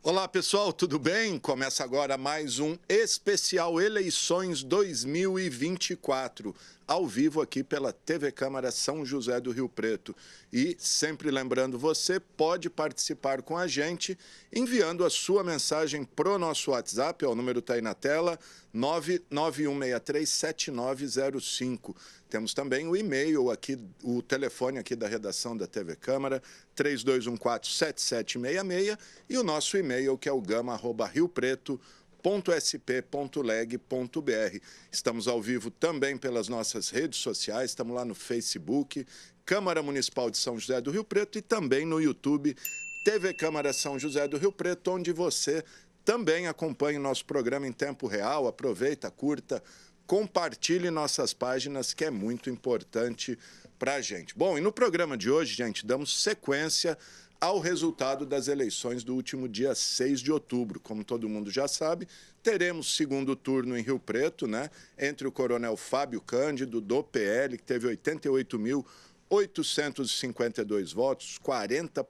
Olá pessoal, tudo bem? Começa agora mais um especial Eleições 2024, ao vivo aqui pela TV Câmara São José do Rio Preto. E sempre lembrando, você pode participar com a gente enviando a sua mensagem pro nosso WhatsApp, o número está aí na tela, 991637905. Temos também o e-mail aqui, o telefone aqui da redação da TV Câmara, 3214-7766, e o nosso e-mail que é o gama@riopreto.sp.leg.br. Estamos ao vivo também pelas nossas redes sociais, estamos lá no Facebook, Câmara Municipal de São José do Rio Preto, e também no YouTube, TV Câmara São José do Rio Preto, onde você também acompanha o nosso programa em tempo real. Aproveita, curta, compartilhe nossas páginas, que é muito importante para a gente. Bom, e no programa de hoje, gente, damos sequência ao resultado das eleições do último dia 6 de outubro. Como todo mundo já sabe, teremos segundo turno em Rio Preto, né? Entre o coronel Fábio Cândido, do PL, que teve 88.852 votos,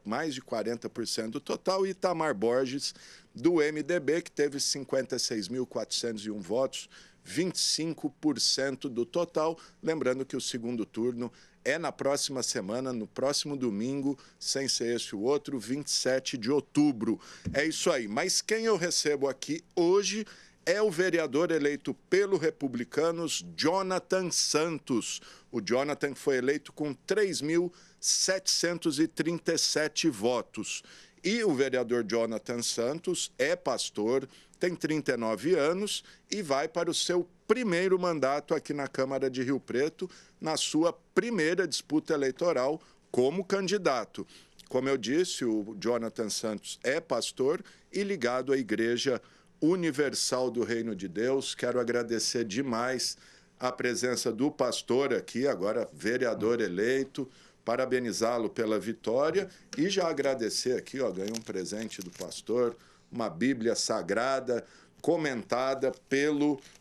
mais de 40% do total, e Itamar Borges, do MDB, que teve 56.401 votos, 25% do total. Lembrando que o segundo turno é na próxima semana, no próximo domingo, sem ser esse o outro, 27 de outubro. É isso aí. Mas quem eu recebo aqui hoje é o vereador eleito pelo Republicanos, Jonathan Santos. O Jonathan foi eleito com 3.737 votos. E o vereador Jonathan Santos é pastor, tem 39 anos e vai para o seu primeiro mandato aqui na Câmara de Rio Preto, na sua primeira disputa eleitoral como candidato. Como eu disse, o Jonathan Santos é pastor e ligado à Igreja Universal do Reino de Deus. Quero agradecer demais a presença do pastor aqui, agora vereador eleito, parabenizá-lo pela vitória e já agradecer aqui, ó, ganhei um presente do pastor, uma Bíblia Sagrada, comentada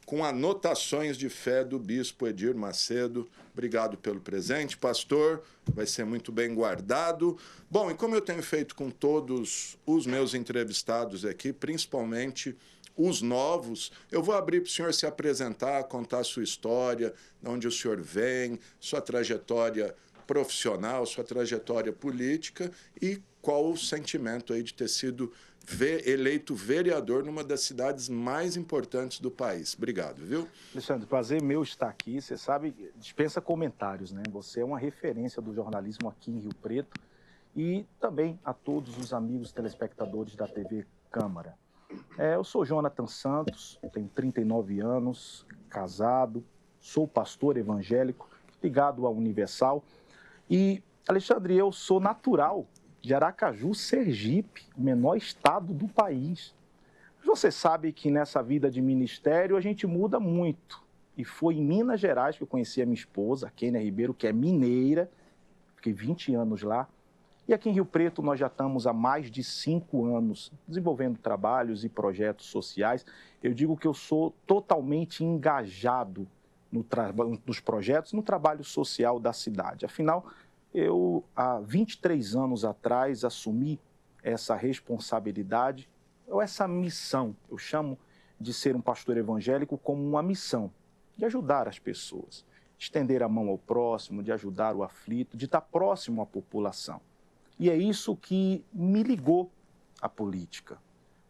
com anotações de fé do bispo Edir Macedo. Obrigado pelo presente, pastor, vai ser muito bem guardado. Bom, e como eu tenho feito com todos os meus entrevistados aqui, principalmente os novos, eu vou abrir para o senhor se apresentar, contar a sua história, de onde o senhor vem, sua trajetória profissional, sua trajetória política e qual o sentimento aí de ter sido eleito vereador numa das cidades mais importantes do país. Obrigado, viu? Alexandre, prazer meu estar aqui. Você sabe, dispensa comentários, né? Você é uma referência do jornalismo aqui em Rio Preto e também a todos os amigos telespectadores da TV Câmara. Eu sou Jonathan Santos, tenho 39 anos, casado, sou pastor evangélico, ligado à Universal. E, Alexandre, eu sou natural de Aracaju, Sergipe, o menor estado do país. Você sabe que nessa vida de ministério a gente muda muito. E foi em Minas Gerais que eu conheci a minha esposa, a Kênia Ribeiro, que é mineira, fiquei 20 anos lá. E aqui em Rio Preto nós já estamos há mais de 5 anos desenvolvendo trabalhos e projetos sociais. Eu digo que eu sou totalmente engajado nos projetos, no trabalho social da cidade. Afinal, eu, há 23 anos atrás, assumi essa responsabilidade, ou essa missão. Eu chamo de ser um pastor evangélico como uma missão, de ajudar as pessoas, de estender a mão ao próximo, de ajudar o aflito, de estar próximo à população. E é isso que me ligou à política.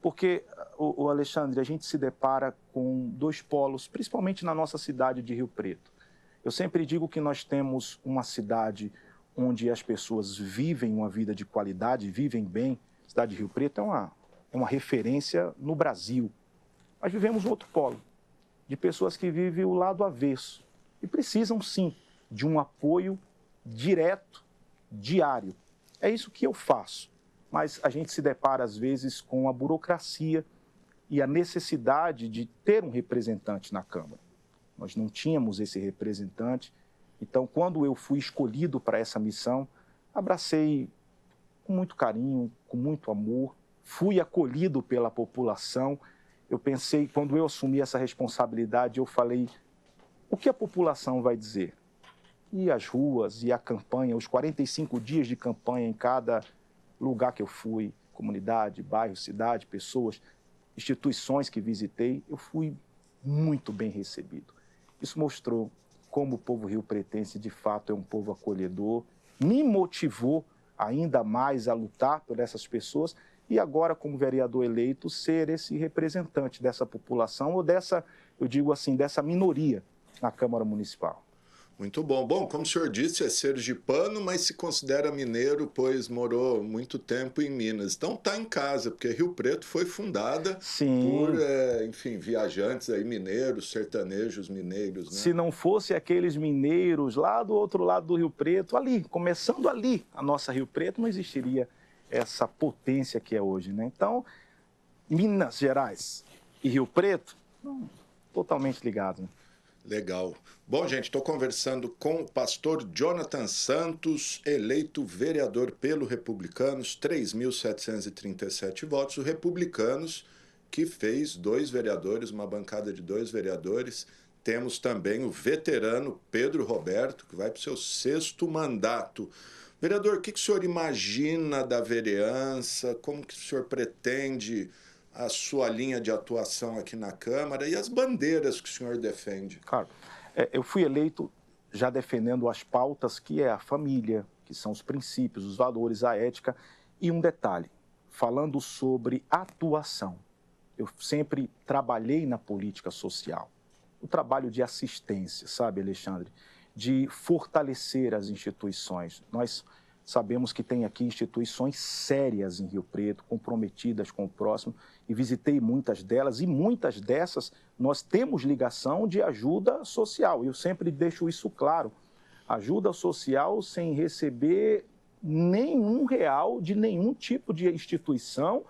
Porque, o Alexandre, a gente se depara com dois polos, principalmente na nossa cidade de Rio Preto. Eu sempre digo que nós temos uma cidade onde as pessoas vivem uma vida de qualidade, vivem bem. A cidade de Rio Preto é uma referência no Brasil. Mas vivemos um outro polo, de pessoas que vivem o lado avesso e precisam, sim, de um apoio direto, diário. É isso que eu faço. Mas a gente se depara, às vezes, com a burocracia e a necessidade de ter um representante na Câmara. Nós não tínhamos esse representante. Então, quando eu fui escolhido para essa missão, abracei com muito carinho, com muito amor, fui acolhido pela população. Eu pensei, quando eu assumi essa responsabilidade, eu falei, o que a população vai dizer? E as ruas, e a campanha, os 45 dias de campanha em cada lugar que eu fui, comunidade, bairro, cidade, pessoas, instituições que visitei, eu fui muito bem recebido. Isso mostrou como o povo riopretense, de fato, é um povo acolhedor, me motivou ainda mais a lutar por essas pessoas e agora, como vereador eleito, ser esse representante dessa população ou dessa, eu digo assim, dessa minoria na Câmara Municipal. Muito bom. Bom, como o senhor disse, é sergipano, mas se considera mineiro, pois morou muito tempo em Minas. Então está em casa, porque Rio Preto foi fundada por, enfim, viajantes aí mineiros, sertanejos mineiros, né? Se não fosse aqueles mineiros lá do outro lado do Rio Preto, ali, começando ali, a nossa Rio Preto, não existiria essa potência que é hoje, né? Então, Minas Gerais e Rio Preto, totalmente ligados, né? Legal. Bom, gente, estou conversando com o pastor Jonathan Santos, eleito vereador pelo Republicanos, 3.737 votos. O Republicanos, que fez 2 vereadores, uma bancada de 2 vereadores. Temos também o veterano Pedro Roberto, que vai para o seu 6º mandato. Vereador, o que o senhor imagina da vereança? Como que o senhor pretende a sua linha de atuação aqui na Câmara e as bandeiras que o senhor defende? Claro, eu fui eleito já defendendo as pautas que é a família, que são os princípios, os valores, a ética. E um detalhe, falando sobre atuação. Eu sempre trabalhei na política social, o trabalho de assistência, sabe, Alexandre? De fortalecer as instituições. Nós sabemos que tem aqui instituições sérias em Rio Preto, comprometidas com o próximo, e visitei muitas delas, e muitas dessas nós temos ligação de ajuda social. Eu sempre deixo isso claro, ajuda social sem receber nenhum real de nenhum tipo de instituição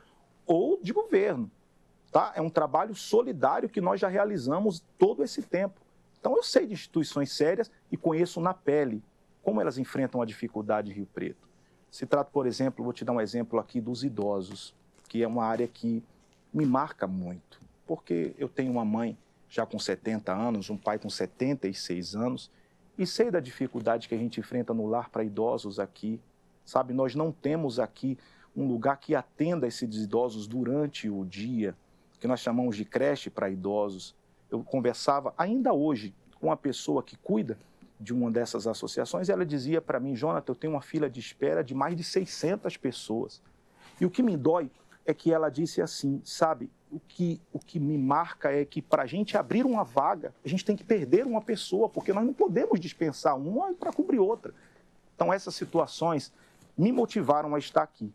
ou de governo. Tá? É um trabalho solidário que nós já realizamos todo esse tempo. Então eu sei de instituições sérias e conheço na pele como elas enfrentam a dificuldade em Rio Preto. Se trata, por exemplo, vou te dar um exemplo aqui dos idosos, que é uma área que me marca muito, porque eu tenho uma mãe já com 70 anos, um pai com 76 anos, e sei da dificuldade que a gente enfrenta no lar para idosos aqui. Sabe, nós não temos aqui um lugar que atenda esses idosos durante o dia, que nós chamamos de creche para idosos. Eu conversava ainda hoje com uma pessoa que cuida de uma dessas associações, e ela dizia para mim: Jonathan, eu tenho uma fila de espera de mais de 600 pessoas. E o que me dói é que ela disse assim, sabe, o que me marca é que para a gente abrir uma vaga, a gente tem que perder uma pessoa, porque nós não podemos dispensar uma para cobrir outra. Então essas situações me motivaram a estar aqui.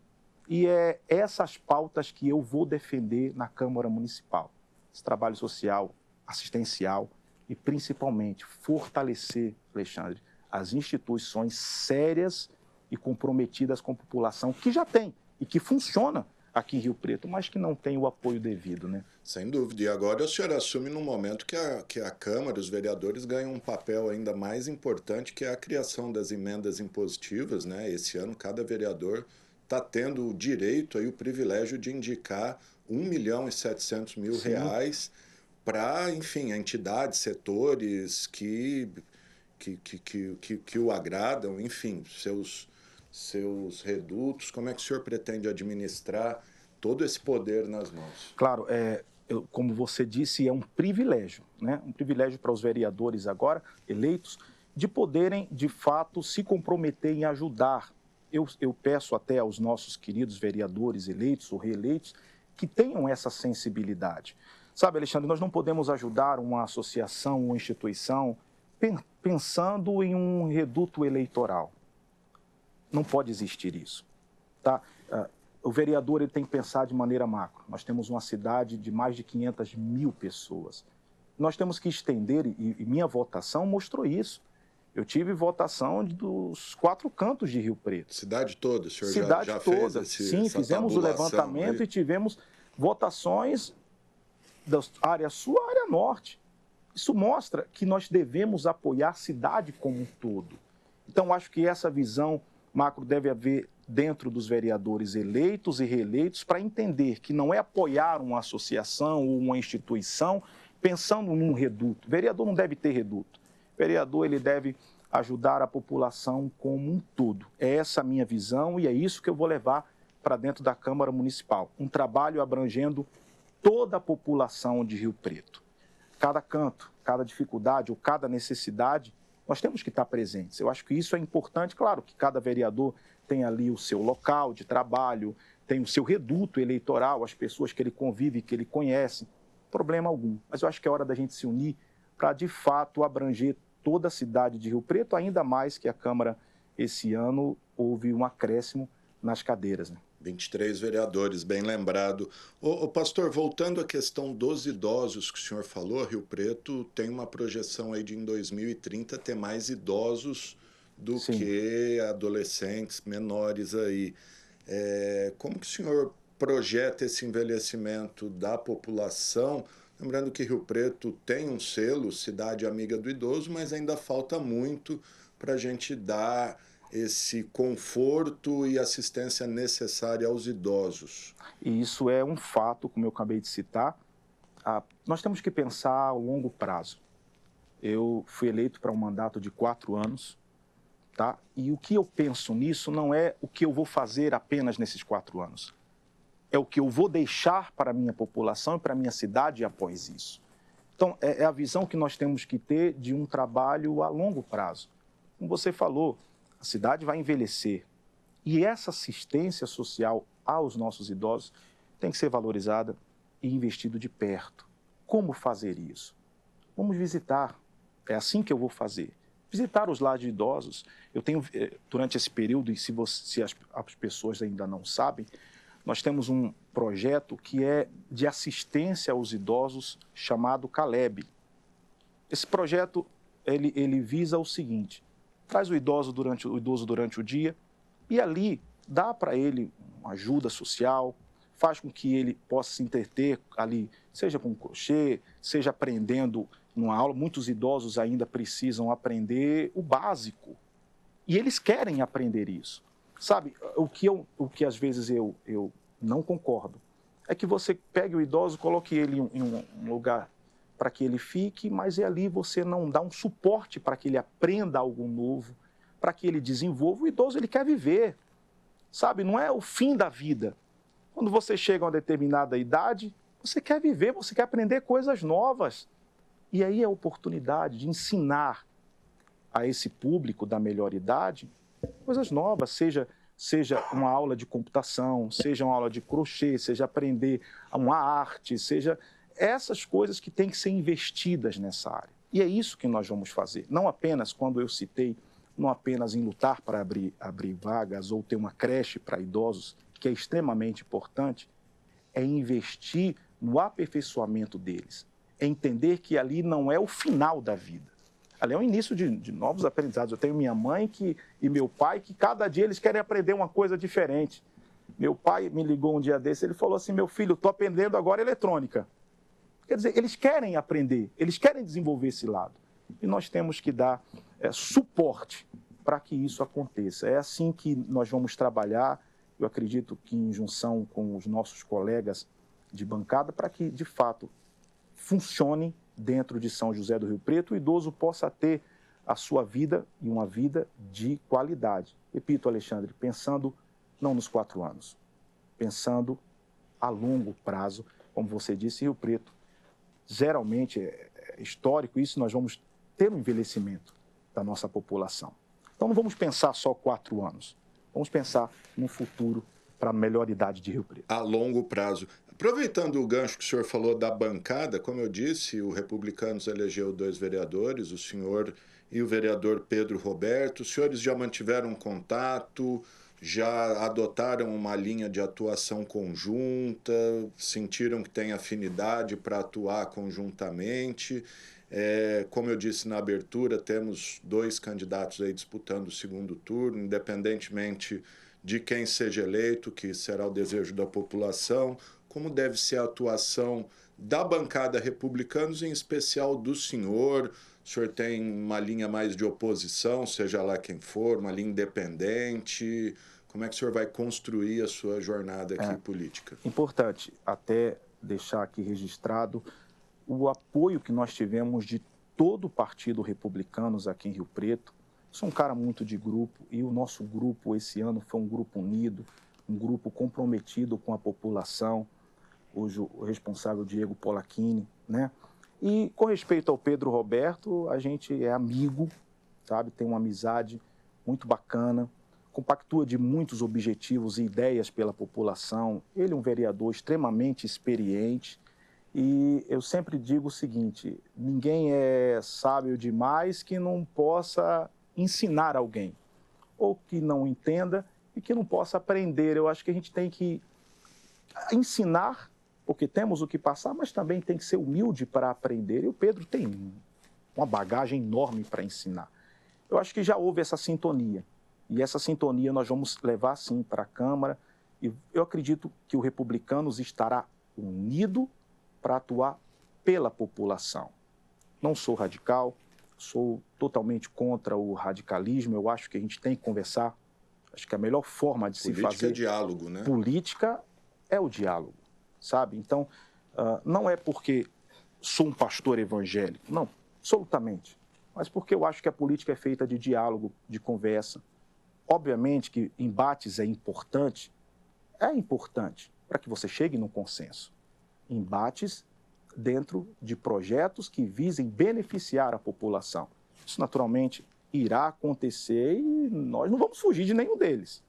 E é essas pautas que eu vou defender na Câmara Municipal. Esse trabalho social, assistencial e, principalmente, fortalecer, Alexandre, as instituições sérias e comprometidas com a população que já tem e que funciona aqui em Rio Preto, mas que não tem o apoio devido, né? Sem dúvida. E agora o senhor assume num momento que a Câmara, os vereadores, ganham um papel ainda mais importante, que é a criação das emendas impositivas, né? Esse ano, cada vereador está tendo o direito e o privilégio de indicar R$1.700.000 para, enfim, entidades, setores que o agradam, enfim, seus redutos. Como é que o senhor pretende administrar todo esse poder nas mãos? Claro, como você disse, é um privilégio, né? Um privilégio para os vereadores agora eleitos de poderem, de fato, se comprometer em ajudar. Eu peço até aos nossos queridos vereadores eleitos ou reeleitos que tenham essa sensibilidade. Sabe, Alexandre, nós não podemos ajudar uma associação, uma instituição, pensando em um reduto eleitoral. Não pode existir isso, tá? O vereador ele tem que pensar de maneira macro. Nós temos uma cidade de mais de 500.000 pessoas. Nós temos que estender, e minha votação mostrou isso. Eu tive votação dos 4 cantos de Rio Preto. Cidade toda, o senhor Cidade já toda. fez Sim, fizemos o levantamento e tivemos votações da área sul à área norte. Isso mostra que nós devemos apoiar a cidade como um todo. Então, acho que essa visão macro deve haver dentro dos vereadores eleitos e reeleitos para entender que não é apoiar uma associação ou uma instituição pensando num reduto. O vereador não deve ter reduto. O vereador ele deve ajudar a população como um todo. É essa a minha visão e é isso que eu vou levar para dentro da Câmara Municipal. Um trabalho abrangendo toda a população de Rio Preto. Cada canto, cada dificuldade ou cada necessidade, nós temos que estar presentes. Eu acho que isso é importante. Claro que cada vereador tem ali o seu local de trabalho, tem o seu reduto eleitoral, as pessoas que ele convive, que ele conhece, problema algum. Mas eu acho que é hora da gente se unir para, de fato, abranger toda a cidade de Rio Preto, ainda mais que a Câmara, esse ano, houve um acréscimo nas cadeiras, né? 23 vereadores, bem lembrado. Ô, pastor, voltando à questão dos idosos que o senhor falou, Rio Preto tem uma projeção aí de, em 2030, ter mais idosos do Sim. que adolescentes, menores aí. Como que o senhor projeta esse envelhecimento da população? Lembrando que Rio Preto tem um selo, Cidade Amiga do Idoso, mas ainda falta muito para a gente dar esse conforto e assistência necessária aos idosos. E isso é um fato, como eu acabei de citar. Nós temos que pensar a longo prazo. Eu fui eleito para um mandato de 4 anos, tá? E o que eu penso nisso não é o que eu vou fazer apenas nesses 4 anos. É o que eu vou deixar para a minha população e para a minha cidade após isso. Então, é a visão que nós temos que ter de um trabalho a longo prazo. Como você falou, a cidade vai envelhecer e essa assistência social aos nossos idosos tem que ser valorizada e investido de perto. Como fazer isso? Vamos visitar. É assim que eu vou fazer. Visitar os lares de idosos. Eu tenho, durante esse período, e se as pessoas ainda não sabem, nós temos um projeto que é de assistência aos idosos chamado Caleb. Esse projeto ele visa o seguinte: traz o idoso durante o dia e ali dá para ele uma ajuda social, faz com que ele possa se entreter ali, seja com crochê, seja aprendendo numa aula. Muitos idosos ainda precisam aprender o básico e eles querem aprender isso. Sabe, o que às vezes eu não concordo é que você pegue o idoso, coloque ele em um lugar para que ele fique, mas ali você não dá um suporte para que ele aprenda algo novo, para que ele desenvolva. O idoso, ele quer viver, sabe? Não é o fim da vida. Quando você chega a uma determinada idade, você quer viver, você quer aprender coisas novas. E aí é a oportunidade de ensinar a esse público da melhor idade coisas novas, seja uma aula de computação, seja uma aula de crochê, seja aprender uma arte, seja essas coisas que têm que ser investidas nessa área. E é isso que nós vamos fazer. Não apenas, quando eu citei, não apenas em lutar para abrir vagas ou ter uma creche para idosos, que é extremamente importante, é investir no aperfeiçoamento deles. É entender que ali não é o final da vida. Ali é o início de novos aprendizados. Eu tenho minha mãe e meu pai que cada dia eles querem aprender uma coisa diferente. Meu pai me ligou um dia desse, ele falou assim: meu filho, estou aprendendo agora eletrônica. Quer dizer, eles querem aprender, eles querem desenvolver esse lado. E nós temos que dar suporte para que isso aconteça. É assim que nós vamos trabalhar, eu acredito que em junção com os nossos colegas de bancada, para que, de fato, funcione dentro de São José do Rio Preto, o idoso possa ter a sua vida e uma vida de qualidade. Repito, Alexandre, pensando não nos 4 anos, pensando a longo prazo, como você disse, Rio Preto. Geralmente, é histórico isso, nós vamos ter um envelhecimento da nossa população. Então, não vamos pensar só 4 anos, vamos pensar no futuro para a melhor idade de Rio Preto. A longo prazo. Aproveitando o gancho que o senhor falou da bancada, como eu disse, o Republicanos elegeu 2 vereadores, o senhor e o vereador Pedro Roberto. Os senhores já mantiveram contato, já adotaram uma linha de atuação conjunta, sentiram que tem afinidade para atuar conjuntamente. Como eu disse na abertura, temos 2 candidatos aí disputando o segundo turno, independentemente de quem seja eleito, que será o desejo da população. Como deve ser a atuação da bancada Republicanos, em especial do senhor? O senhor tem uma linha mais de oposição, seja lá quem for, uma linha independente? Como é que o senhor vai construir a sua jornada aqui política? Importante até deixar aqui registrado o apoio que nós tivemos de todo o Partido Republicanos aqui em Rio Preto. Sou um cara muito de grupo e o nosso grupo esse ano foi um grupo unido, um grupo comprometido com a população, o responsável Diego Polacchini, né? E com respeito ao Pedro Roberto, a gente é amigo, sabe? Tem uma amizade muito bacana, compactua de muitos objetivos e ideias pela população. Ele é um vereador extremamente experiente e eu sempre digo o seguinte, ninguém é sábio demais que não possa ensinar alguém, ou que não entenda e que não possa aprender. Eu acho que a gente tem que ensinar, porque temos o que passar, mas também tem que ser humilde para aprender. E o Pedro tem uma bagagem enorme para ensinar. Eu acho que já houve essa sintonia. E essa sintonia nós vamos levar, sim, para a Câmara. E eu acredito que o Republicanos estará unido para atuar pela população. Não sou radical, sou totalmente contra o radicalismo. Eu acho que a gente tem que conversar. Acho que a melhor forma de se fazer... Política é diálogo, né? Política é o diálogo, sabe? Então, não é porque sou um pastor evangélico, não, absolutamente. Mas porque eu acho que a política é feita de diálogo, de conversa. Obviamente que embates é importante para que você chegue num consenso. Embates dentro de projetos que visem beneficiar a população. Isso, naturalmente, irá acontecer e nós não vamos fugir de nenhum deles.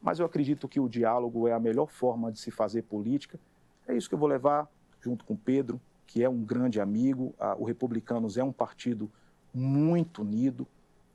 Mas eu acredito que o diálogo é a melhor forma de se fazer política. É isso que eu vou levar, junto com o Pedro, que é um grande amigo. O Republicanos é um partido muito unido,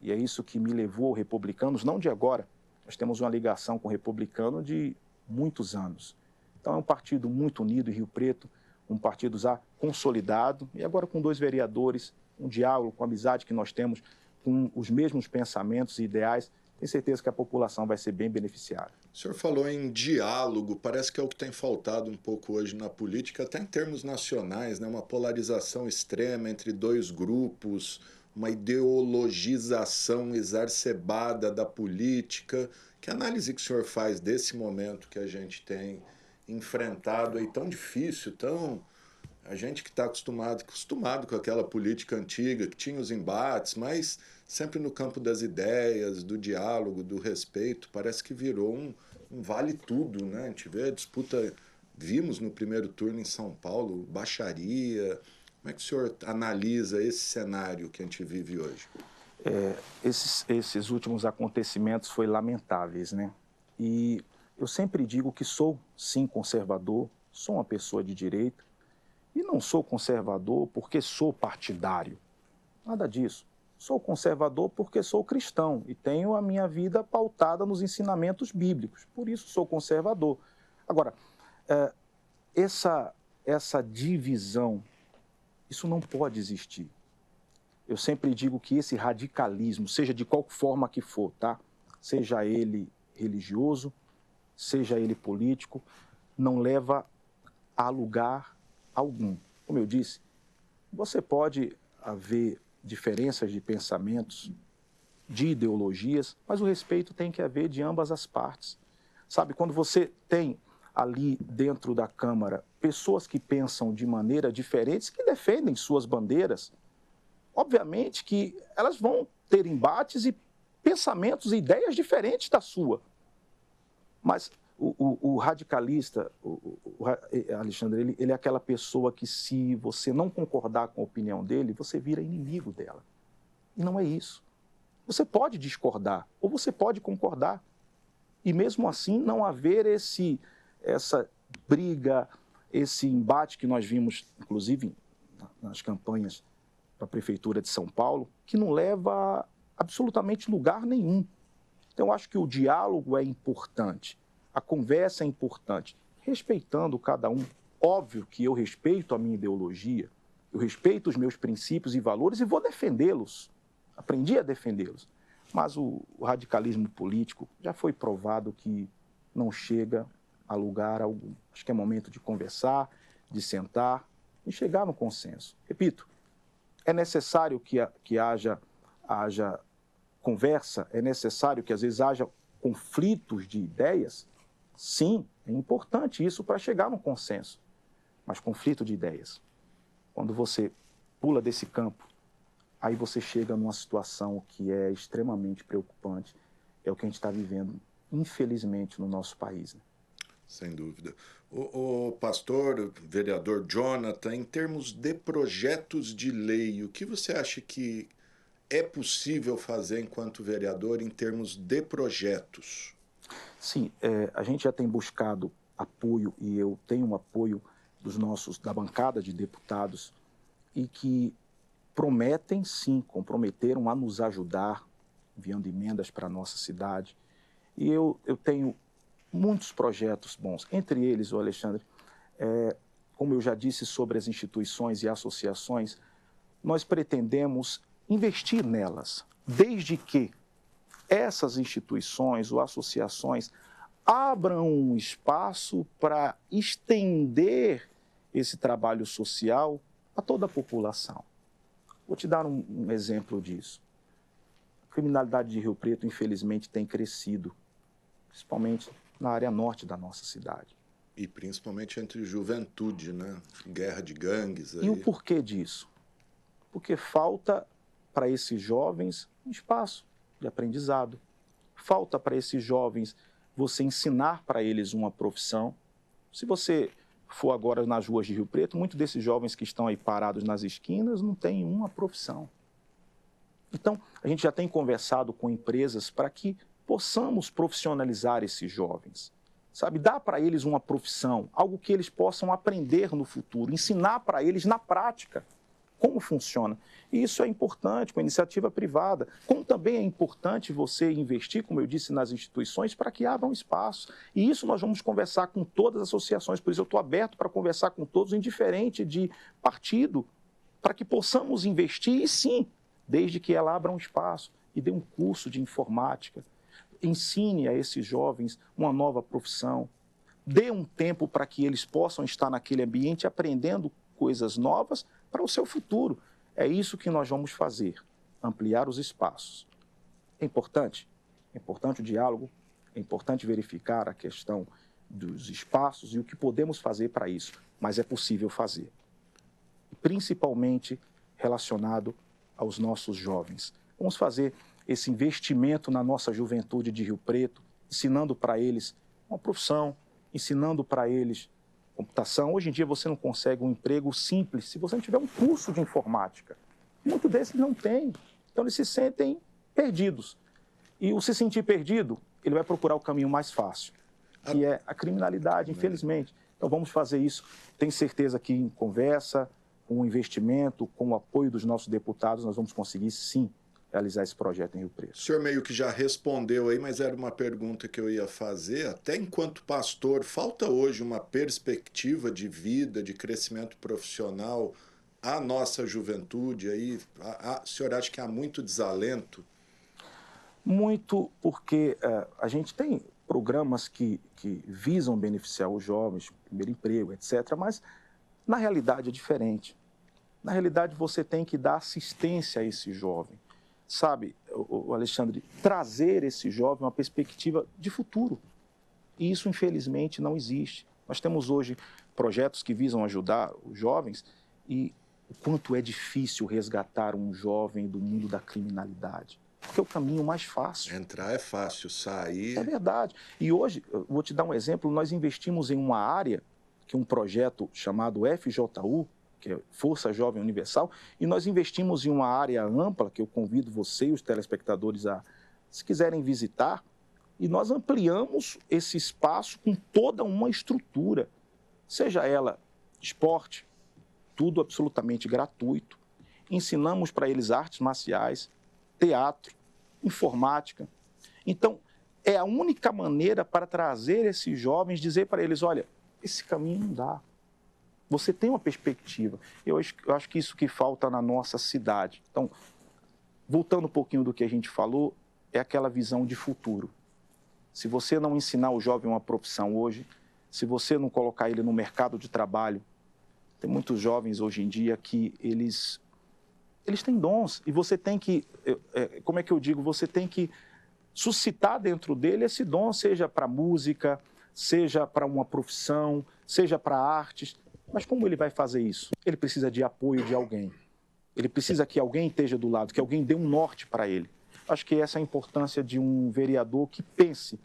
e é isso que me levou ao Republicanos, não de agora. Nós temos uma ligação com o Republicano de muitos anos. Então é um partido muito unido em Rio Preto, um partido já consolidado, e agora com 2 vereadores, um diálogo, com a amizade que nós temos, com os mesmos pensamentos e ideais, tenho certeza que a população vai ser bem beneficiada. O senhor falou em diálogo, parece que é o que tem faltado um pouco hoje na política, até em termos nacionais, né? Uma polarização extrema entre 2 grupos, uma ideologização exacerbada da política. Que análise que o senhor faz desse momento que a gente tem enfrentado aí, tão difícil, tão... A gente que está acostumado com aquela política antiga, que tinha os embates, mas sempre no campo das ideias, do diálogo, do respeito, parece que virou um vale tudo, né? A gente vê a disputa, vimos no primeiro turno em São Paulo, baixaria. Como é que o senhor analisa esse cenário que a gente vive hoje? Esses últimos acontecimentos foram lamentáveis, né? E eu sempre digo que sou, sim, conservador, sou uma pessoa de direita, e não sou conservador porque sou partidário, nada disso. Sou conservador porque sou cristão e tenho a minha vida pautada nos ensinamentos bíblicos, por isso sou conservador. Agora, essa divisão, isso não pode existir. Eu sempre digo que esse radicalismo, seja de qual forma que for, tá? Seja ele religioso, seja ele político, não leva a lugar algum. Como eu disse, você pode haver diferenças de pensamentos, de ideologias, mas o respeito tem que haver de ambas as partes. Sabe, quando você tem ali dentro da Câmara pessoas que pensam de maneira diferente, que defendem suas bandeiras, obviamente que elas vão ter embates e pensamentos e ideias diferentes da sua. Mas o radicalista, Alexandre, ele é aquela pessoa que, se você não concordar com a opinião dele, você vira inimigo dela. E não é isso. Você pode discordar ou você pode concordar. E mesmo assim não haver essa briga, esse embate que nós vimos, inclusive, nas campanhas para a Prefeitura de São Paulo, que não leva a absolutamente lugar nenhum. Então, eu acho que o diálogo é importante. A conversa é importante, respeitando cada um. Óbvio que eu respeito a minha ideologia, eu respeito os meus princípios e valores e vou defendê-los. Aprendi a defendê-los. Mas o radicalismo político já foi provado que não chega a lugar algum. Acho que é momento de conversar, de sentar e chegar no consenso. Repito, é necessário que haja conversa, é necessário que às vezes haja conflitos de ideias. Sim, é importante isso para chegar no consenso. Mas conflito de ideias, quando você pula desse campo, aí você chega numa situação que é extremamente preocupante, é o que a gente está vivendo infelizmente, no nosso país, né? Sem dúvida. O pastor, vereador Jonathan, em termos de projetos de lei, o que você acha que é possível fazer enquanto vereador em termos de projetos? Sim, a gente já tem buscado apoio, e eu tenho um apoio da bancada de deputados, e que prometem, sim, comprometeram a nos ajudar, enviando emendas para a nossa cidade. E eu tenho muitos projetos bons. Entre eles, o Alexandre, como eu já disse sobre as instituições e associações, nós pretendemos investir nelas, desde que essas instituições ou associações abram um espaço para estender esse trabalho social a toda a população. Vou te dar um exemplo disso. A criminalidade de Rio Preto, infelizmente, tem crescido, principalmente na área norte da nossa cidade. E principalmente entre juventude, né? Guerra de gangues. Aí. E o porquê disso? Porque falta para esses jovens um espaço de aprendizado. Falta para esses jovens você ensinar para eles uma profissão. Se você for agora nas ruas de Rio Preto, muitos desses jovens que estão aí parados nas esquinas não têm uma profissão. Então, a gente já tem conversado com empresas para que possamos profissionalizar esses jovens. Sabe, dar para eles uma profissão, algo que eles possam aprender no futuro, ensinar para eles na prática como funciona. E isso é importante com a iniciativa privada, como também é importante você investir, como eu disse, nas instituições para que abram espaço. E isso nós vamos conversar com todas as associações, por isso eu estou aberto para conversar com todos, indiferente de partido, para que possamos investir, e sim, desde que ela abra um espaço e dê um curso de informática, ensine a esses jovens uma nova profissão, dê um tempo para que eles possam estar naquele ambiente aprendendo coisas novas para o seu futuro. É isso que nós vamos fazer, ampliar os espaços. É importante o diálogo, é importante verificar a questão dos espaços e o que podemos fazer para isso, mas é possível fazer, principalmente relacionado aos nossos jovens. Vamos fazer esse investimento na nossa juventude de Rio Preto, ensinando para eles uma profissão, ensinando para eles computação. Hoje em dia você não consegue um emprego simples se você não tiver um curso de informática. Muitos desses não têm, então eles se sentem perdidos. E o se sentir perdido, ele vai procurar o caminho mais fácil, que é a criminalidade, infelizmente. Então vamos fazer isso. Tenho certeza que em conversa, com o investimento, com o apoio dos nossos deputados, nós vamos conseguir sim realizar esse projeto em Rio Preto. O senhor meio que já respondeu aí, mas era uma pergunta que eu ia fazer. Até enquanto pastor, falta hoje uma perspectiva de vida, de crescimento profissional à nossa juventude aí? O senhor acha que há muito desalento? Muito, porque a gente tem programas que visam beneficiar os jovens, primeiro emprego, etc., mas na realidade é diferente. Na realidade você tem que dar assistência a esse jovem. Sabe, o Alexandre, trazer esse jovem uma perspectiva de futuro. E isso, infelizmente, não existe. Nós temos hoje projetos que visam ajudar os jovens e o quanto é difícil resgatar um jovem do mundo da criminalidade. Porque é o caminho mais fácil. Entrar é fácil, sair... É verdade. E hoje, eu vou te dar um exemplo, nós investimos em uma área, que é um projeto chamado FJU, que é Força Jovem Universal, e nós investimos em uma área ampla, que eu convido você e os telespectadores a, se quiserem visitar, e nós ampliamos esse espaço com toda uma estrutura, seja ela esporte, tudo absolutamente gratuito, ensinamos para eles artes marciais, teatro, informática. Então, é a única maneira para trazer esses jovens, dizer para eles, olha, esse caminho não dá. Você tem uma perspectiva. Eu acho que isso que falta na nossa cidade. Então, voltando um pouquinho do que a gente falou, é aquela visão de futuro. Se você não ensinar o jovem uma profissão hoje, se você não colocar ele no mercado de trabalho, tem muitos jovens hoje em dia que eles têm dons e você tem que, como é que eu digo, você tem que suscitar dentro dele esse dom, seja para música, seja para uma profissão, seja para artes. Mas como ele vai fazer isso? Ele precisa de apoio de alguém. Ele precisa que alguém esteja do lado, que alguém dê um norte para ele. Acho que essa é a importância de um vereador que pense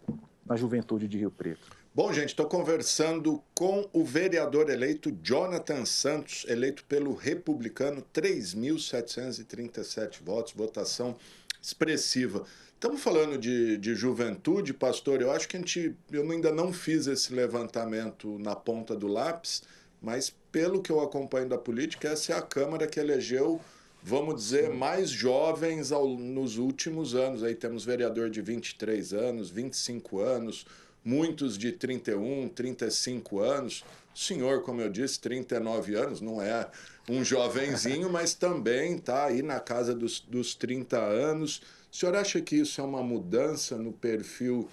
na juventude de Rio Preto. Bom, gente, estou conversando com o vereador eleito Jonathan Santos, eleito pelo Republicano, 3.737 votos, votação expressiva. Estamos falando de juventude, pastor. Eu acho que eu ainda não fiz esse levantamento na ponta do lápis, mas pelo que eu acompanho da política, essa é a Câmara que elegeu, vamos dizer, mais jovens nos últimos anos. Aí temos vereador de 23 anos, 25 anos, muitos de 31, 35 anos. O senhor, como eu disse, 39 anos, não é um jovenzinho, mas também está aí na casa dos 30 anos. O senhor acha que isso é uma mudança no perfil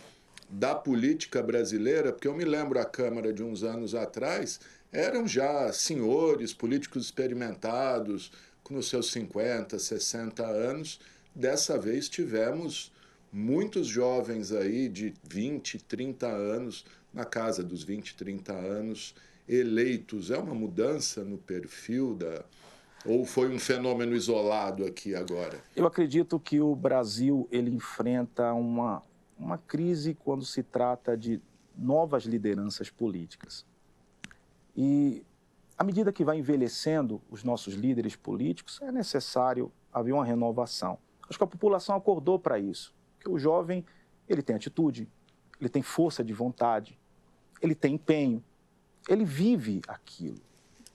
da política brasileira? Porque eu me lembro a Câmara de uns anos atrás, eram já senhores, políticos experimentados, com os seus 50, 60 anos. Dessa vez tivemos muitos jovens aí de 20, 30 anos, na casa dos 20, 30 anos, eleitos. É uma mudança no perfil ou foi um fenômeno isolado aqui agora? Eu acredito que o Brasil ele enfrenta uma crise quando se trata de novas lideranças políticas. E à medida que vai envelhecendo os nossos líderes políticos, é necessário haver uma renovação. Acho que a população acordou para isso, que o jovem ele tem atitude, ele tem força de vontade, ele tem empenho, ele vive aquilo.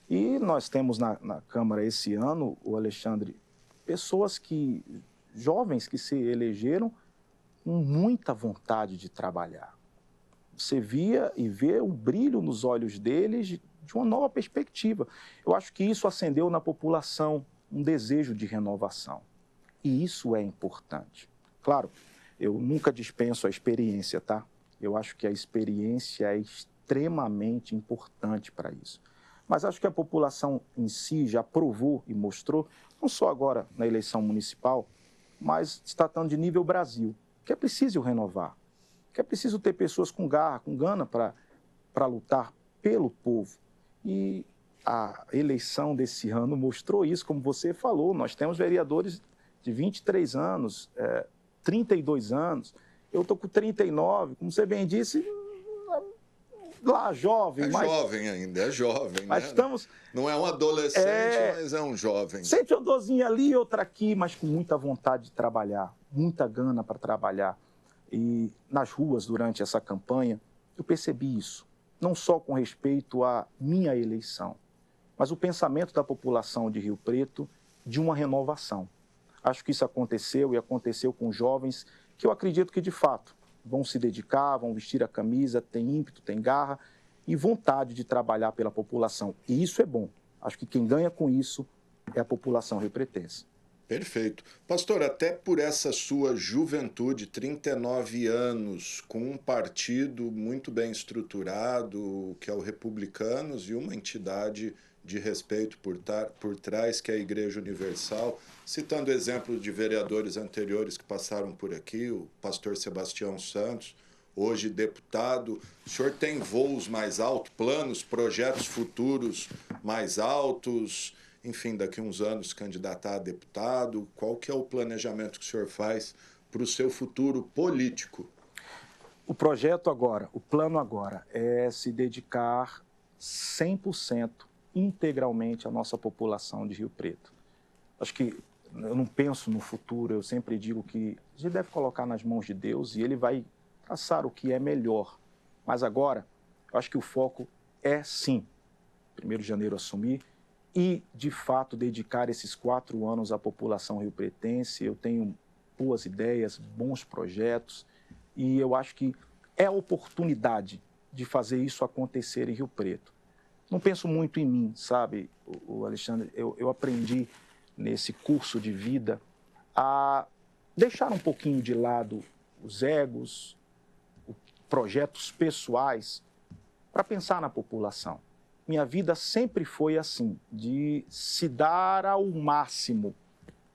E nós temos na Câmara esse ano, o Alexandre, jovens que se elegeram com muita vontade de trabalhar. Você via e vê o brilho nos olhos deles de uma nova perspectiva. Eu acho que isso acendeu na população um desejo de renovação. E isso é importante. Claro, eu nunca dispenso a experiência, tá? Eu acho que a experiência é extremamente importante para isso. Mas acho que a população em si já provou e mostrou, não só agora na eleição municipal, mas se tratando de nível Brasil, que é preciso renovar, que é preciso ter pessoas com garra, com gana para lutar pelo povo. E a eleição desse ano mostrou isso, como você falou, nós temos vereadores de 23 anos, 32 anos, eu estou com 39, como você bem disse, lá jovem. Jovem ainda, é jovem, mas né? Estamos, não é um adolescente, mas é um jovem. Sente uma dorzinha ali, outra aqui, mas com muita vontade de trabalhar, muita gana para trabalhar. E nas ruas, durante essa campanha, eu percebi isso, não só com respeito à minha eleição, mas o pensamento da população de Rio Preto de uma renovação. Acho que isso aconteceu e aconteceu com jovens que eu acredito que, de fato, vão se dedicar, vão vestir a camisa, têm ímpeto, têm garra e vontade de trabalhar pela população. E isso é bom. Acho que quem ganha com isso é a população riopretense. Perfeito. Pastor, até por essa sua juventude, 39 anos, com um partido muito bem estruturado, que é o Republicanos, e uma entidade de respeito por trás, que é a Igreja Universal, citando exemplos de vereadores anteriores que passaram por aqui, o pastor Sebastião Santos, hoje deputado. O senhor tem voos mais altos, planos, projetos futuros mais altos? Enfim, daqui a uns anos candidatar a deputado? Qual que é o planejamento que o senhor faz para o seu futuro político? O projeto agora, o plano agora é se dedicar 100% integralmente à nossa população de Rio Preto. Acho que eu não penso no futuro, eu sempre digo que a gente deve colocar nas mãos de Deus e Ele vai traçar o que é melhor. Mas agora, eu acho que o foco é sim, 1º de janeiro assumir, e, de fato, dedicar esses 4 anos à população riopretense. Eu tenho boas ideias, bons projetos, e eu acho que é a oportunidade de fazer isso acontecer em Rio Preto. Não penso muito em mim, sabe, o Alexandre? Eu aprendi nesse curso de vida a deixar um pouquinho de lado os egos, projetos pessoais, para pensar na população. Minha vida sempre foi assim, de se dar ao máximo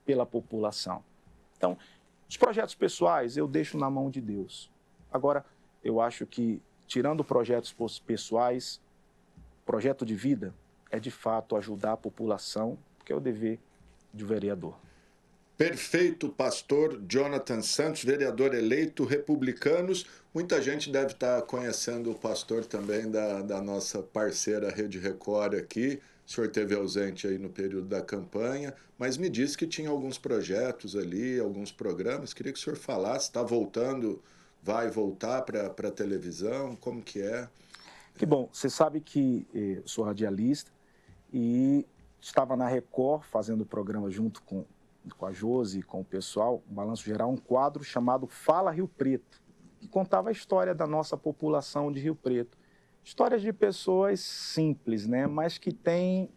pela população. Então, os projetos pessoais eu deixo na mão de Deus. Agora, eu acho que, tirando projetos pessoais, projeto de vida é, de fato, ajudar a população, que é o dever de vereador. Perfeito, pastor Jonathan Santos, vereador eleito, republicanos. Muita gente deve estar conhecendo o pastor também da nossa parceira Rede Record aqui. O senhor esteve ausente aí no período da campanha, mas me disse que tinha alguns projetos ali, alguns programas. Queria que o senhor falasse, está voltando, vai voltar para a televisão, como que é? Que bom, você sabe que sou radialista e estava na Record fazendo o programa junto com a Josi, com o pessoal, um balanço geral, um quadro chamado Fala Rio Preto, que contava a história da nossa população de Rio Preto. Histórias de pessoas simples, né, mas que têm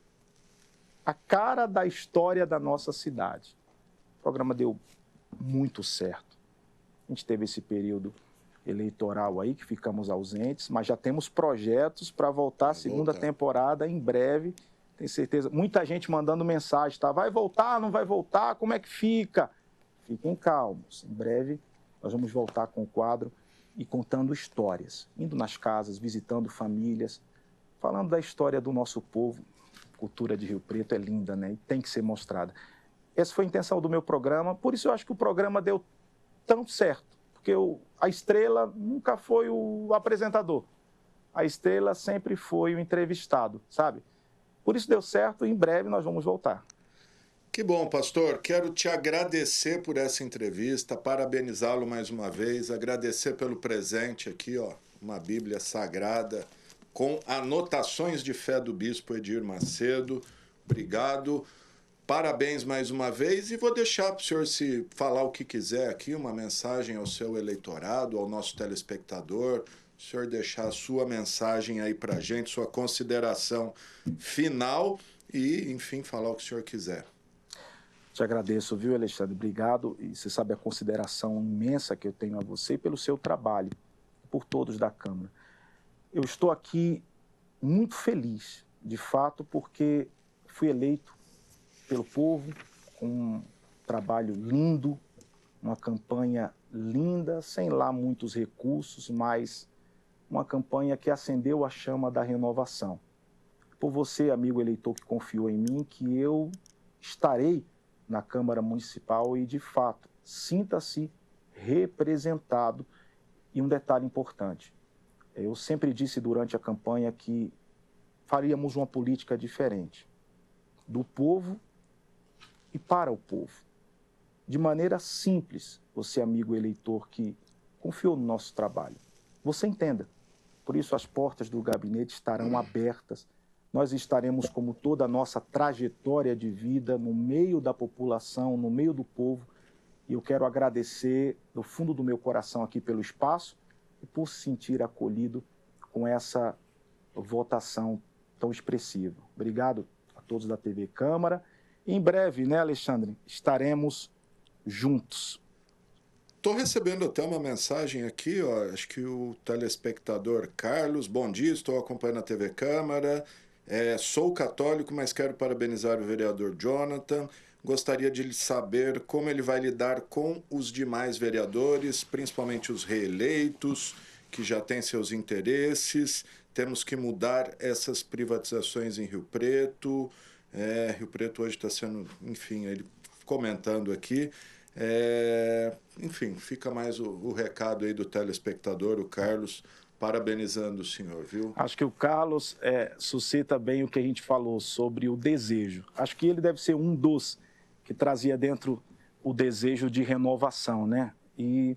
a cara da história da nossa cidade. O programa deu muito certo. A gente teve esse período eleitoral aí, que ficamos ausentes, mas já temos projetos para voltar à segunda temporada em breve. Tenho certeza, muita gente mandando mensagem, tá? Vai voltar, não vai voltar, como é que fica? Fiquem calmos, em breve nós vamos voltar com o quadro e contando histórias, indo nas casas, visitando famílias, falando da história do nosso povo. A cultura de Rio Preto é linda, né? E tem que ser mostrada. Essa foi a intenção do meu programa, por isso eu acho que o programa deu tão certo, porque a estrela nunca foi o apresentador, a estrela sempre foi o entrevistado, sabe? Por isso deu certo e em breve nós vamos voltar. Que bom, pastor. Quero te agradecer por essa entrevista, parabenizá-lo mais uma vez, agradecer pelo presente aqui, ó, uma Bíblia Sagrada com anotações de fé do bispo Edir Macedo. Obrigado. Parabéns mais uma vez e vou deixar para o senhor se falar o que quiser aqui, uma mensagem ao seu eleitorado, ao nosso telespectador. O senhor deixar a sua mensagem aí para a gente, sua consideração final e, enfim, falar o que o senhor quiser. Te agradeço, viu, Alexandre? Obrigado. E você sabe a consideração imensa que eu tenho a você pelo seu trabalho, por todos da Câmara. Eu estou aqui muito feliz, de fato, porque fui eleito pelo povo, com um trabalho lindo, uma campanha linda, sem lá muitos recursos, mas uma campanha que acendeu a chama da renovação. Por você, amigo eleitor que confiou em mim, que eu estarei na Câmara Municipal e, de fato, sinta-se representado. E um detalhe importante, eu sempre disse durante a campanha que faríamos uma política diferente, do povo e para o povo. De maneira simples, você, amigo eleitor que confiou no nosso trabalho, você entenda. Por isso, as portas do gabinete estarão abertas. Nós estaremos, como toda a nossa trajetória de vida, no meio da população, no meio do povo. E eu quero agradecer do fundo do meu coração aqui pelo espaço e por se sentir acolhido com essa votação tão expressiva. Obrigado a todos da TV Câmara. Em breve, né, Alexandre, estaremos juntos. Estou recebendo até uma mensagem aqui, ó, acho que o telespectador Carlos, bom dia, estou acompanhando a TV Câmara, sou católico, mas quero parabenizar o vereador Jonathan, gostaria de saber como ele vai lidar com os demais vereadores, principalmente os reeleitos, que já têm seus interesses, temos que mudar essas privatizações em Rio Preto, Rio Preto hoje está sendo, enfim, ele comentando aqui, enfim, fica mais o recado aí do telespectador, o Carlos, parabenizando o senhor, viu? Acho que o Carlos suscita bem o que a gente falou sobre o desejo. Acho que ele deve ser um dos que trazia dentro o desejo de renovação, né? E,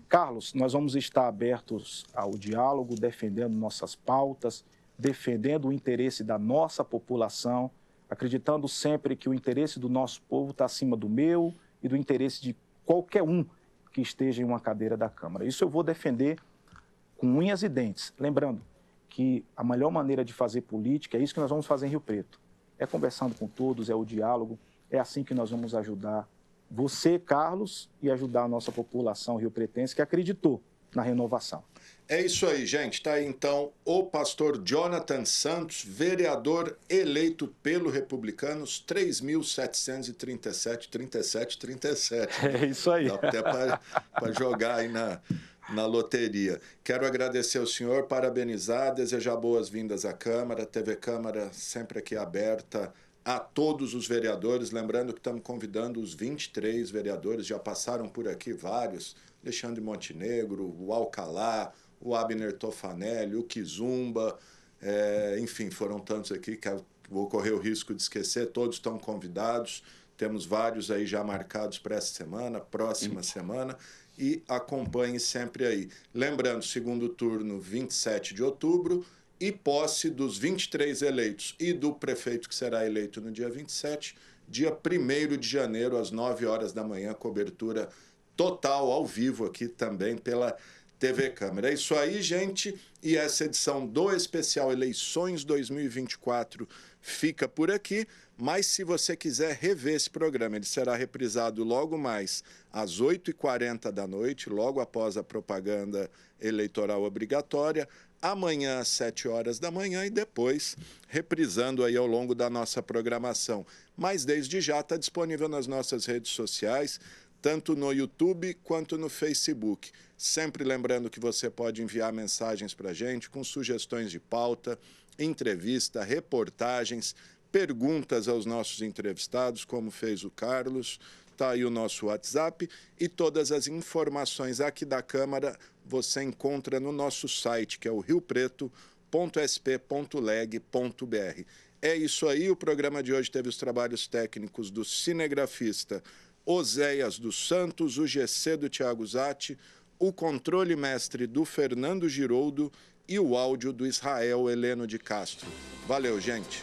Carlos, nós vamos estar abertos ao diálogo, defendendo nossas pautas, defendendo o interesse da nossa população, acreditando sempre que o interesse do nosso povo está acima do meu e do interesse de qualquer um que esteja em uma cadeira da Câmara. Isso eu vou defender com unhas e dentes. Lembrando que a melhor maneira de fazer política é isso que nós vamos fazer em Rio Preto. É conversando com todos, é o diálogo, é assim que nós vamos ajudar você, Carlos, e ajudar a nossa população riopretense que acreditou na renovação. É isso aí, gente. Tá aí, então, o pastor Jonathan Santos, vereador eleito pelo Republicanos, 3.737. É isso aí. Dá até para jogar aí na loteria. Quero agradecer ao senhor, parabenizar, desejar boas-vindas à Câmara, TV Câmara sempre aqui aberta a todos os vereadores, lembrando que estamos convidando os 23 vereadores, já passaram por aqui vários, Alexandre Montenegro, o Alcalá, o Abner Tofanelli, o Kizumba, enfim, foram tantos aqui que vou correr o risco de esquecer, todos estão convidados, temos vários aí já marcados para essa semana, próxima semana, e acompanhe sempre aí. Lembrando, segundo turno, 27 de outubro, e posse dos 23 eleitos e do prefeito que será eleito no dia 27, dia 1º de janeiro, às 9 horas da manhã, cobertura total, ao vivo, aqui também pela TV Câmara. É isso aí, gente, e essa edição do especial Eleições 2024 fica por aqui, mas se você quiser rever esse programa, ele será reprisado logo mais às 8h40 da noite, logo após a propaganda eleitoral obrigatória, amanhã às 7 horas da manhã e depois reprisando aí ao longo da nossa programação. Mas desde já está disponível nas nossas redes sociais, tanto no YouTube quanto no Facebook. Sempre lembrando que você pode enviar mensagens para a gente com sugestões de pauta, entrevista, reportagens, perguntas aos nossos entrevistados, como fez o Carlos. Está aí o nosso WhatsApp e todas as informações aqui da Câmara você encontra no nosso site, que é o riopreto.sp.leg.br. É isso aí, o programa de hoje teve os trabalhos técnicos do cinegrafista Oséias dos Santos, o GC do Thiago Zatti, o controle mestre do Fernando Giroldo e o áudio do Israel Heleno de Castro. Valeu, gente!